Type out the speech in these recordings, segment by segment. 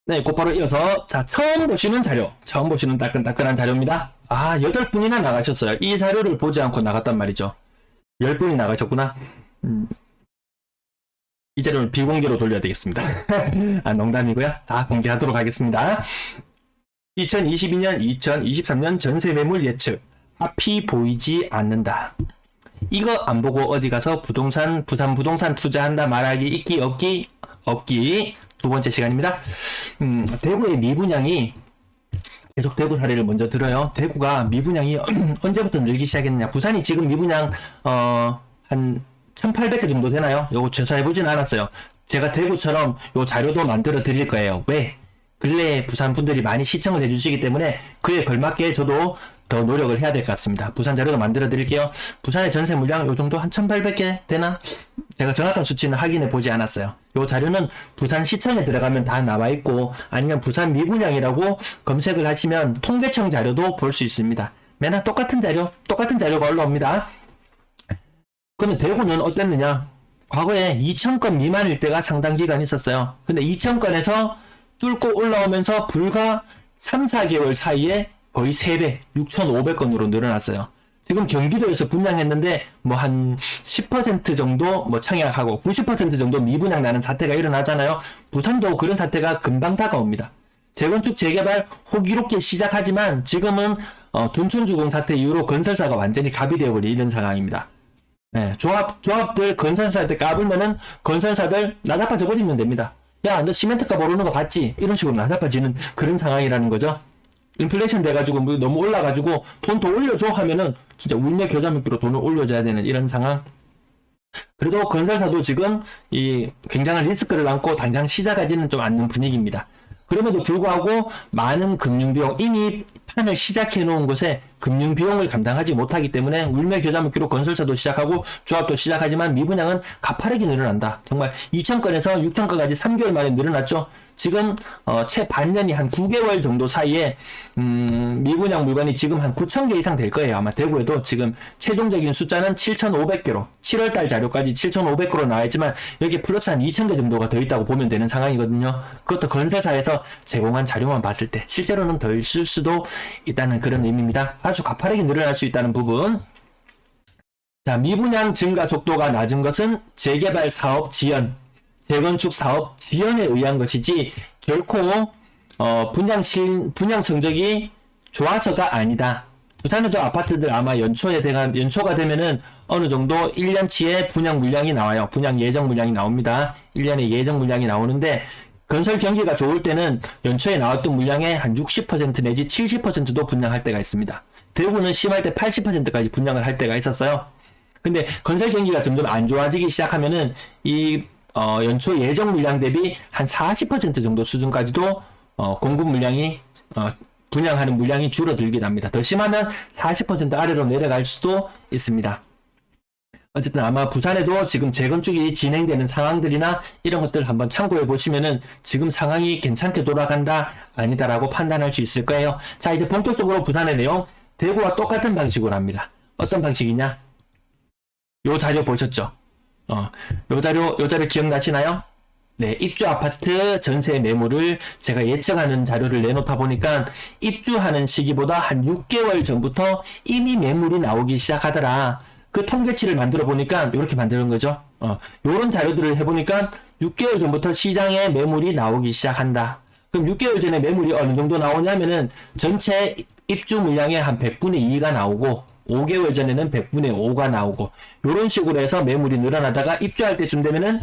네, 곧바로 이어서 자 처음 보시는 자료, 처음 보시는 따끈따끈한 자료입니다. 아, 8분이나 나가셨어요. 이 자료를 보지 않고 나갔단 말이죠. 10분이 나가셨구나. 이 자료를 비공개로 돌려야 되겠습니다. 아, 농담이고요. 다 공개하도록 하겠습니다. 2022년, 2023년 전세 매물 예측. 앞이 보이지 않는다. 이거 안 보고 어디 가서 부산 부동산 투자한다 말하기 있기 없기 없기. 두 번째 시간입니다. 대구의 미분양이 계속 대구 사례를 먼저 들어요. 대구가 미분양이 언제부터 늘기 시작했느냐. 부산이 지금 미분양 한 1800개 정도 되나요? 요거 조사해보진 않았어요. 제가 대구처럼 요 자료도 만들어 드릴 거예요. 왜? 근래에 부산 분들이 많이 시청을 해주시기 때문에 그에 걸맞게 저도 더 노력을 해야 될 것 같습니다. 부산 자료도 만들어 드릴게요. 부산의 전세 물량 요 정도 한 1800개 되나? 제가 정확한 수치는 확인해 보지 않았어요. 요 자료는 부산 시청에 들어가면 다 나와 있고 아니면 부산 미분양이라고 검색을 하시면 통계청 자료도 볼 수 있습니다. 맨날 똑같은 자료가 올라옵니다. 그러면 대구는 어땠느냐? 과거에 2000건 미만일 때가 상당 기간 있었어요. 근데 2000건에서 뚫고 올라오면서 불과 3, 4개월 사이에 거의 3배, 6,500건으로 늘어났어요. 지금 경기도에서 분양했는데 뭐 한 10% 정도 뭐 청약하고 90% 정도 미분양 나는 사태가 일어나잖아요. 부산도 그런 사태가 금방 다가옵니다. 재건축 재개발 호기롭게 시작하지만 지금은 둔촌주공 사태 이후로 건설사가 완전히 갑이 되어버리는 상황입니다. 네, 조합들 건설사한테 까불면은 건설사들 나자빠져 버리면 됩니다. 야, 너 시멘트값 오르는 거 봤지? 이런 식으로 나자빠지는 그런 상황이라는 거죠. 인플레이션 돼가지고 뭐 너무 올라가지고 돈 더 올려줘 하면은 진짜 울며 겨자 먹기로 돈을 올려줘야 되는 이런 상황. 그래도 건설사도 지금 이 굉장한 리스크를 안고 당장 시작하지는 좀 않는 분위기입니다. 그럼에도 불구하고 많은 금융비용, 이미 판을 시작해 놓은 곳에 금융비용을 감당하지 못하기 때문에 울며 겨자 먹기로 건설사도 시작하고 조합도 시작하지만 미분양은 가파르게 늘어난다. 정말 2,000건에서 6,000건까지 3개월 만에 늘어났죠. 지금 채 반년이 한 9개월 정도 사이에 미분양 물건이 지금 한 9,000개 이상 될 거예요. 아마 대구에도 지금 최종적인 숫자는 7,500개로 7월달 자료까지 7,500개로 나와있지만 여기 플러스 한 2,000개 정도가 더 있다고 보면 되는 상황이거든요. 그것도 건설사에서 제공한 자료만 봤을 때 실제로는 더 있을 수도 있다는 그런 의미입니다. 아주 가파르게 늘어날 수 있다는 부분. 자, 미분양 증가 속도가 낮은 것은 재개발 사업 지연, 재건축 사업 지연에 의한 것이지 결코 분양 성적이 좋아서가 아니다. 부산에도 아파트들 아마 연초가 되면은 어느 정도 1년치의 분양 물량이 나와요. 분양 예정 물량이 나옵니다. 1년에 예정 물량이 나오는데 건설 경기가 좋을 때는 연초에 나왔던 물량의 한 60% 내지 70%도 분양할 때가 있습니다. 대구는 심할 때 80%까지 분양을 할 때가 있었어요. 근데 건설 경기가 점점 안 좋아지기 시작하면은 이 연초 예정 물량 대비 한 40% 정도 수준까지도 공급 물량이 분양하는 물량이 줄어들긴 합니다. 더 심하면 40% 아래로 내려갈 수도 있습니다. 어쨌든 아마 부산에도 지금 재건축이 진행되는 상황들이나 이런 것들 한번 참고해 보시면은 지금 상황이 괜찮게 돌아간다 아니다라고 판단할 수 있을 거예요. 자, 이제 본격적으로 부산의 내용 대구와 똑같은 방식으로 합니다. 어떤 방식이냐? 요 자료 보셨죠? 요 자료 기억나시나요? 네, 입주 아파트 전세 매물을 제가 예측하는 자료를 내놓다 보니까 입주하는 시기보다 한 6개월 전부터 이미 매물이 나오기 시작하더라. 그 통계치를 만들어 보니까 이렇게 만드는 거죠. 요런 자료들을 해보니까 6개월 전부터 시장에 매물이 나오기 시작한다. 그럼 6개월 전에 매물이 어느 정도 나오냐면은 전체 입주 물량의 한 100분의 2가 나오고 5개월 전에는 100분의 5가 나오고 요런 식으로 해서 매물이 늘어나다가 입주할 때쯤 되면은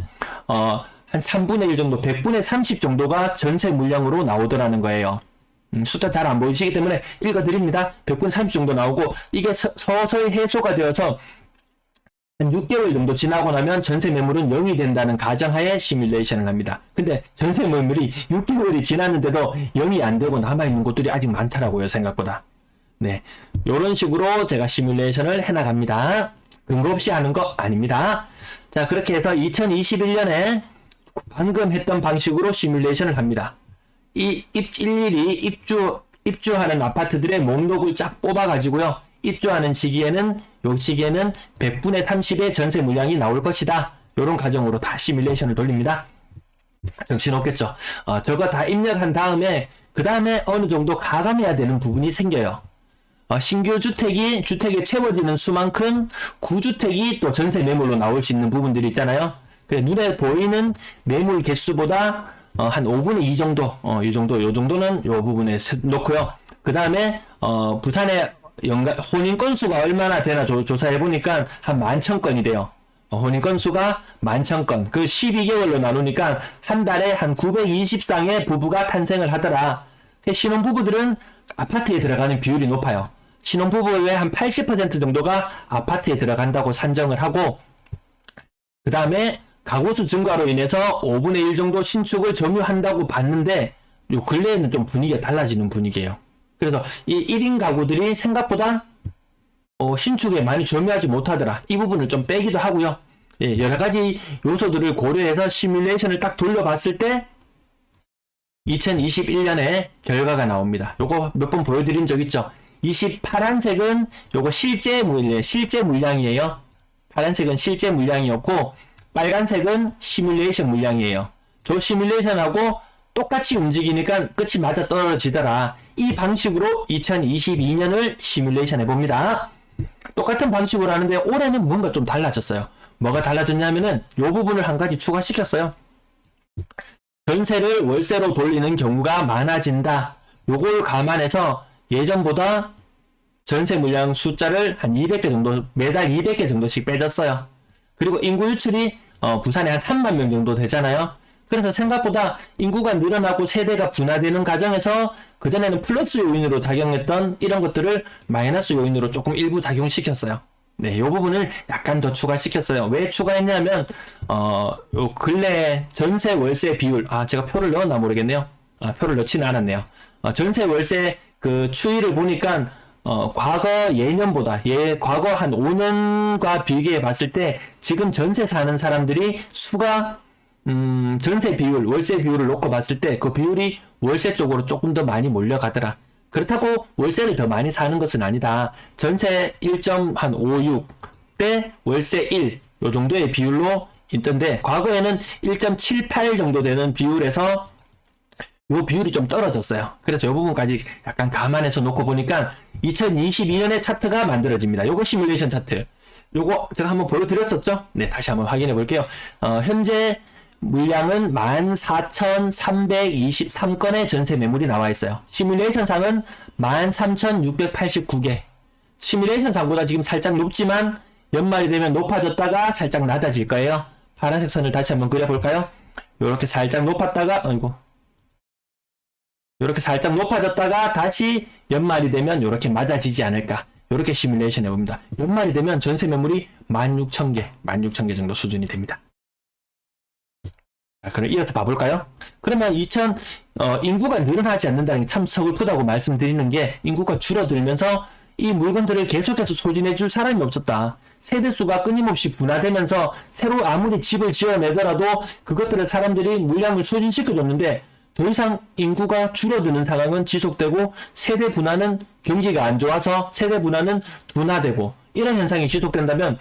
한 3분의 1 정도, 100분의 30 정도가 전세 물량으로 나오더라는 거예요. 숫자 잘 안 보이시기 때문에 읽어드립니다. 100분의 30 정도 나오고 이게 서서히 해소가 되어서 한 6개월 정도 지나고 나면 전세 매물은 0이 된다는 가정하에 시뮬레이션을 합니다. 근데 전세 매물이 6개월이 지났는데도 0이 안 되고 남아있는 곳들이 아직 많더라고요, 생각보다. 네, 요런 식으로 제가 시뮬레이션을 해나갑니다. 근거 없이 하는 거 아닙니다. 자, 그렇게 해서 2021년에 방금 했던 방식으로 시뮬레이션을 합니다. 일일이 입주하는 아파트들의 목록을 쫙 뽑아가지고요. 입주하는 시기에는, 요 시기에는 100분의 30의 전세 물량이 나올 것이다. 요런 가정으로 다 시뮬레이션을 돌립니다. 정신없겠죠. 저거 다 입력한 다음에 그 다음에 어느 정도 가감해야 되는 부분이 생겨요. 신규 주택이 채워지는 수만큼 구주택이 또 전세 매물로 나올 수 있는 부분들이 있잖아요. 그래, 눈에 보이는 매물 개수보다 한 5분의 2 정도, 요 정도는 요 부분에 놓고요. 그 다음에 부산의 혼인 건수가 얼마나 되나 조사해 보니까 한 11,000건이 돼요. 혼인 건수가 11,000건. 그 12개월로 나누니까 한 달에 한 920쌍의 부부가 탄생을 하더라. 신혼부부들은 아파트에 들어가는 비율이 높아요. 신혼부부의 한 80% 정도가 아파트에 들어간다고 산정을 하고, 그 다음에 가구수 증가로 인해서 5분의 1 정도 신축을 점유한다고 봤는데, 요 근래에는 좀 분위기가 달라지는 분위기예요. 그래서 이 1인 가구들이 생각보다 신축에 많이 점유하지 못하더라. 이 부분을 좀 빼기도 하고요. 예, 여러 가지 요소들을 고려해서 시뮬레이션을 딱 돌려봤을 때 2021년에 결과가 나옵니다. 요거 몇 번 보여드린 적 있죠? 파란색은 요거 실제 물량이에요. 파란색은 실제 물량이었고, 빨간색은 시뮬레이션 물량이에요. 저 시뮬레이션하고 똑같이 움직이니까 끝이 맞아 떨어지더라. 이 방식으로 2022년을 시뮬레이션 해봅니다. 똑같은 방식으로 하는데 올해는 뭔가 좀 달라졌어요. 뭐가 달라졌냐면은 요 부분을 한 가지 추가시켰어요. 전세를 월세로 돌리는 경우가 많아진다. 요걸 감안해서 예전보다 전세 물량 숫자를 한 200개 정도, 매달 200개 정도씩 빼줬어요. 그리고 인구 유출이 부산에 한 3만 명 정도 되잖아요. 그래서 생각보다 인구가 늘어나고 세대가 분화되는 과정에서 그전에는 플러스 요인으로 작용했던 이런 것들을 마이너스 요인으로 조금 일부 작용시켰어요. 네, 요 부분을 약간 더 추가시켰어요. 왜 추가했냐면, 요 근래 전세 월세 비율, 제가 표를 넣었나 모르겠네요. 표를 넣지는 않았네요. 전세 월세 그 추이를 보니까, 과거 예년보다, 과거 한 5년과 비교해 봤을 때, 지금 전세 사는 사람들이 수가, 전세 비율, 월세 비율을 놓고 봤을 때 그 비율이 월세 쪽으로 조금 더 많이 몰려가더라. 그렇다고 월세를 더 많이 사는 것은 아니다. 전세 1.56 대 월세 1, 요 정도의 비율로 있던데, 과거에는 1.78 정도 되는 비율에서 요 비율이 좀 떨어졌어요. 그래서 요 부분까지 약간 감안해서 놓고 보니까 2022년의 차트가 만들어집니다. 요거 시뮬레이션 차트. 요거 제가 한번 보여드렸었죠? 네, 다시 한번 확인해 볼게요. 현재 물량은 14,323건의 전세 매물이 나와 있어요. 시뮬레이션 상은 13,689개. 시뮬레이션 상보다 지금 살짝 높지만 연말이 되면 높아졌다가 살짝 낮아질 거예요. 파란색 선을 다시 한번 그려볼까요? 요렇게 살짝 높았다가, 요렇게 살짝 높아졌다가 다시 연말이 되면 요렇게 맞아지지 않을까. 요렇게 시뮬레이션 해봅니다. 연말이 되면 전세 매물이 16,000개 정도 수준이 됩니다. 그럼 이어서 봐볼까요? 그러면 인구가 늘어나지 않는다는 게 참 서글프다고 말씀드리는 게, 인구가 줄어들면서 이 물건들을 계속해서 소진해줄 사람이 없었다. 세대수가 끊임없이 분화되면서 새로 아무리 집을 지어내더라도 그것들을 사람들이 물량을 소진시켜줬는데, 더 이상 인구가 줄어드는 상황은 지속되고, 세대 분화는 경기가 안 좋아서 세대 분화는 둔화되고, 이런 현상이 지속된다면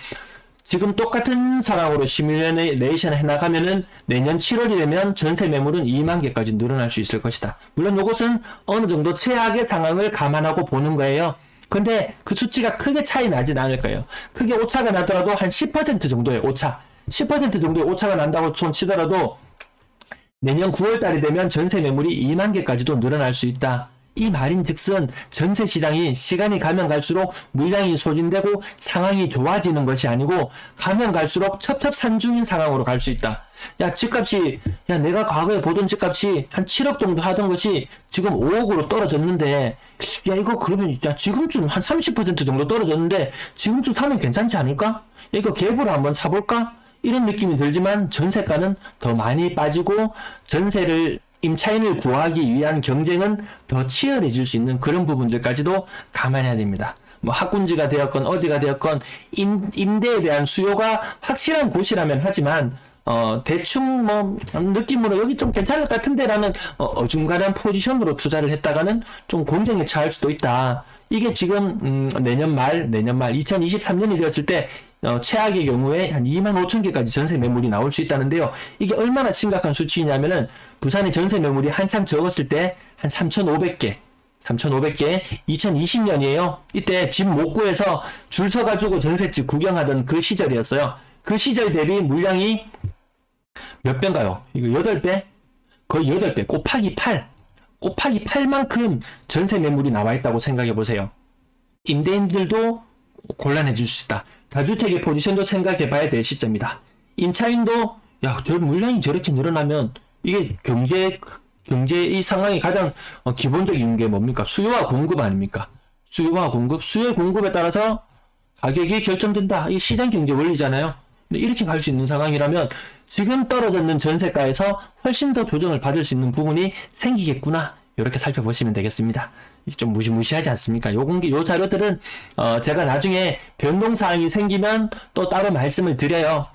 지금 똑같은 상황으로 시뮬레이션 해나가면은 내년 7월이 되면 전세 매물은 2만 개까지 늘어날 수 있을 것이다. 물론 이것은 어느 정도 최악의 상황을 감안하고 보는 거예요. 근데 그 수치가 크게 차이 나진 않을 거예요. 크게 오차가 나더라도 한 10% 정도의 오차, 10% 정도의 오차가 난다고 손 치더라도 내년 9월달이 되면 전세 매물이 2만 개까지도 늘어날 수 있다. 이 말인즉슨 전세 시장이 시간이 가면 갈수록 물량이 소진되고 상황이 좋아지는 것이 아니고, 가면 갈수록 첩첩산중인 상황으로 갈 수 있다. 내가 과거에 보던 집값이 한 7억 정도 하던 것이 지금 5억으로 떨어졌는데, 이거 그러면 지금쯤 한 30% 정도 떨어졌는데 지금쯤 사면 괜찮지 않을까? 이거 갭으로 한번 사볼까? 이런 느낌이 들지만 전세가는 더 많이 빠지고, 전세를 임차인을 구하기 위한 경쟁은 더 치열해질 수 있는 그런 부분들까지도 감안해야 됩니다. 뭐 학군지가 되었건 어디가 되었건 임대에 대한 수요가 확실한 곳이라면 하지만 대충 뭐 느낌으로 여기 좀 괜찮을 것 같은데라는 어중간한 포지션으로 투자를 했다가는 좀 공정에 처할 수도 있다. 이게 지금 내년 말 2023년이 되었을 때 최악의 경우에 한 25,000개까지 전세 매물이 나올 수 있다는데요. 이게 얼마나 심각한 수치냐면은 부산의 전세 매물이 한참 적었을 때 한 3,500개 2020년이에요. 이때 집 못 구해서 줄 서가지고 전셋집 구경하던 그 시절이었어요. 그 시절 대비 물량이 몇 배인가요? 이거 8배? 거의 8배. 곱하기 8. 곱하기 8만큼 전세 매물이 나와 있다고 생각해 보세요. 임대인들도 곤란해질 수 있다. 다주택의 포지션도 생각해 봐야 될 시점이다. 임차인도 야, 저 물량이 저렇게 늘어나면 이게 경제의 상황이 가장 기본적인 게 뭡니까? 수요와 공급 아닙니까? 수요와 공급, 수요의 공급에 따라서 가격이 결정된다. 이 시장 경제 원리잖아요. 근데 이렇게 갈 수 있는 상황이라면 지금 떨어졌는 전세가에서 훨씬 더 조정을 받을 수 있는 부분이 생기겠구나. 이렇게 살펴보시면 되겠습니다. 좀 무시무시하지 않습니까? 요 자료들은 제가 나중에 변동사항이 생기면 또 따로 말씀을 드려요.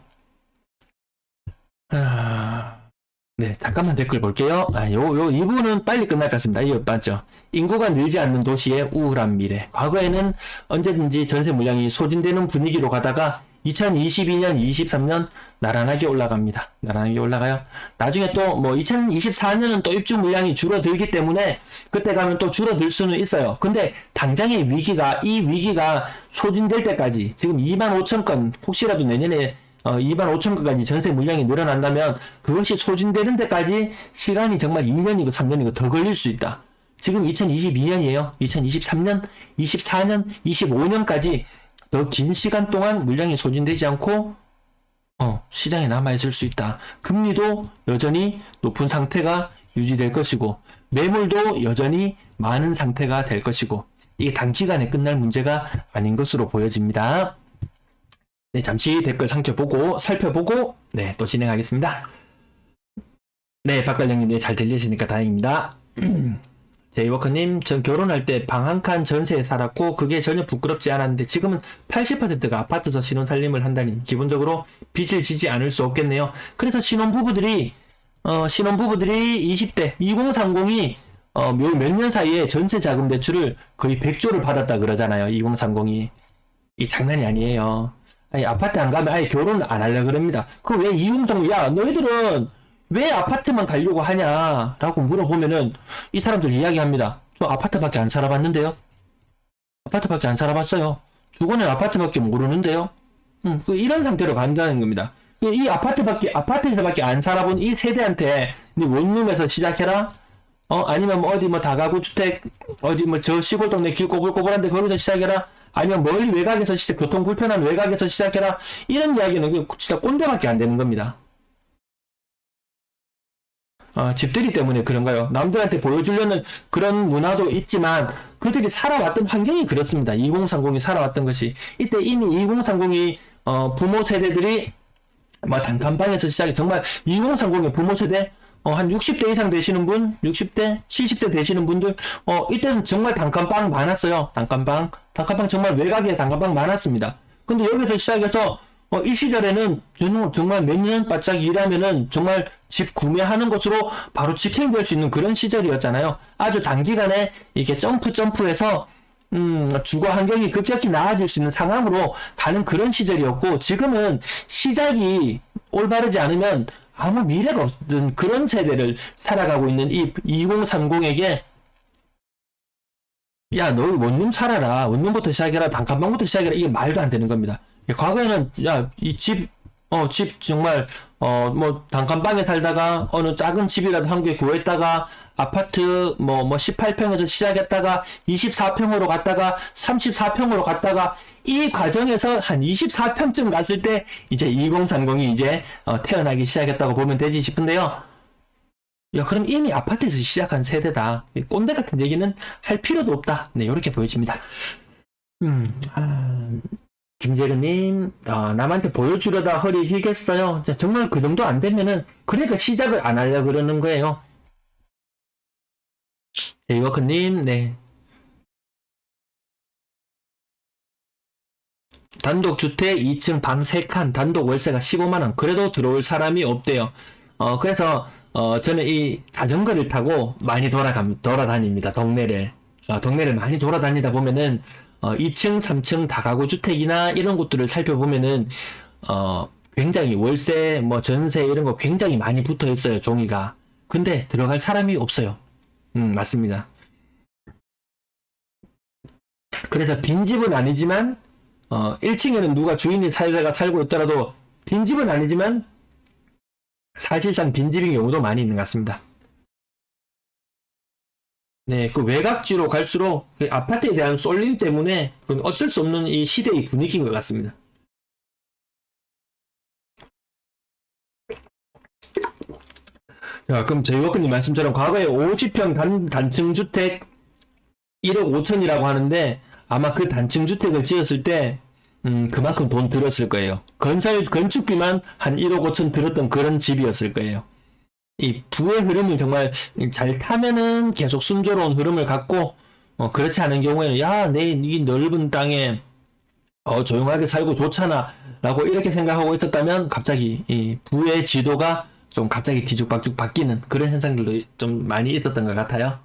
네, 잠깐만 댓글 볼게요. 이 부분은 빨리 끝날 것 같습니다. 이거 맞죠? 인구가 늘지 않는 도시의 우울한 미래. 과거에는 언제든지 전세 물량이 소진되는 분위기로 가다가 2022년, 23년 나란하게 올라갑니다. 나란하게 올라가요. 나중에 또 2024년은 또 입주 물량이 줄어들기 때문에 그때 가면 또 줄어들 수는 있어요. 근데 당장의 이 위기가 소진될 때까지 지금 25,000건 혹시라도 내년에 25,000건까지 전세 물량이 늘어난다면 그것이 소진되는 데까지 시간이 정말 2년이고 3년이고 더 걸릴 수 있다. 지금 2022년이에요. 2023년, 24년, 25년까지 더 긴 시간 동안 물량이 소진되지 않고 시장에 남아있을 수 있다. 금리도 여전히 높은 상태가 유지될 것이고 매물도 여전히 많은 상태가 될 것이고 이게 단기간에 끝날 문제가 아닌 것으로 보여집니다. 네, 잠시 댓글 살펴보고 네, 또 진행하겠습니다. 네, 박관령님, 네, 잘 들리시니까 다행입니다. 제이워커님, 전 결혼할 때 방 한 칸 전세에 살았고 그게 전혀 부끄럽지 않았는데 지금은 80%가 아파트에서 신혼살림을 한다니 기본적으로 빚을 지지 않을 수 없겠네요. 그래서 신혼부부들이 20대 2030이 몇 년 사이에 전세 자금 대출을 거의 100조를 받았다 그러잖아요. 2030이. 이 장난이 아니에요. 아니, 아파트 안 가면 아예 결혼 안 하려고 그럽니다. 그럼 왜 2030, 야, 너희들은 왜 아파트만 가려고 하냐? 라고 물어보면은 이 사람들 이야기합니다. 저 아파트밖에 안 살아봤는데요? 아파트밖에 안 살아봤어요. 주거는 아파트밖에 모르는데요? 이런 상태로 간다는 겁니다. 이 아파트에서밖에 안 살아본 이 세대한테 원룸에서 시작해라? 아니면 어디 다가구 주택, 어디 저 시골 동네 길 꼬불꼬불한데 거기서 시작해라? 아니면 멀리 외곽에서 교통 불편한 외곽에서 시작해라? 이런 이야기는 진짜 꼰대밖에 안 되는 겁니다. 집들이 때문에 그런가요? 남들한테 보여주려는 그런 문화도 있지만 그들이 살아왔던 환경이 그렇습니다. 2030이 살아왔던 것이. 이때 이미 2030이 부모 세대들이 단칸방에서 시작해 정말 2030의 부모 세대 한 60대 이상 되시는 분, 60대, 70대 되시는 분들 이때는 정말 단칸방 많았어요. 단칸방 정말 외곽에 단칸방 많았습니다. 근데 여기서 시작해서 이 시절에는 정말 몇 년 바짝 일하면은 정말 집 구매하는 것으로 바로 직행될 수 있는 그런 시절이었잖아요. 아주 단기간에 이게 점프해서 주거 환경이 급격히 나아질 수 있는 상황으로 가는 그런 시절이었고 지금은 시작이 올바르지 않으면 아무 미래가 없는 그런 세대를 살아가고 있는 이 2030에게 야, 너 원룸 살아라. 원룸부터 시작해라. 단칸방부터 시작해라. 이게 말도 안 되는 겁니다. 과거에는 야, 이 집 정말 단칸방에 살다가 어느 작은 집이라도 한 개 구했다가 아파트 18평에서 시작했다가 24평으로 갔다가 34평으로 갔다가 이 과정에서 한 24평쯤 갔을 때 이제 2030이 이제 태어나기 시작했다고 보면 되지 싶은데요. 야, 그럼 이미 아파트에서 시작한 세대다. 꼰대 같은 얘기는 할 필요도 없다. 네, 이렇게 보여집니다. 김재근님, 남한테 보여주려다 허리 휘겠어요. 정말 그 정도 안 되면은, 그러니까 시작을 안 하려고 그러는 거예요. 제이워크님, 네. 단독주택 2층 방 3칸, 단독 월세가 15만원. 그래도 들어올 사람이 없대요. 그래서, 저는 이 자전거를 타고 많이 돌아다닙니다. 동네를 많이 돌아다니다 보면은, 2층, 3층 다가구 주택이나 이런 곳들을 살펴보면은 굉장히 월세, 뭐 전세 이런 거 굉장히 많이 붙어 있어요, 종이가. 근데 들어갈 사람이 없어요. 맞습니다. 그래서 빈집은 아니지만 1층에는 누가 주인이 살다가 살고 있더라도 빈집은 아니지만 사실상 빈집인 경우도 많이 있는 것 같습니다. 네, 그 외곽지로 갈수록 그 아파트에 대한 쏠림 때문에 그건 어쩔 수 없는 이 시대의 분위기인 것 같습니다. 야, 그럼 저희 워크님 말씀처럼 과거에 50평 단층 주택 1억 5천이라고 하는데 아마 그 단층 주택을 지었을 때 그만큼 돈 들었을 거예요. 건축비만 한 1억 5천 들었던 그런 집이었을 거예요. 이 부의 흐름을 정말 잘 타면은 계속 순조로운 흐름을 갖고 그렇지 않은 경우에는 야, 내 이 넓은 땅에 조용하게 살고 좋잖아 라고 이렇게 생각하고 있었다면 갑자기 이 부의 지도가 좀 갑자기 뒤죽박죽 바뀌는 그런 현상들도 좀 많이 있었던 것 같아요.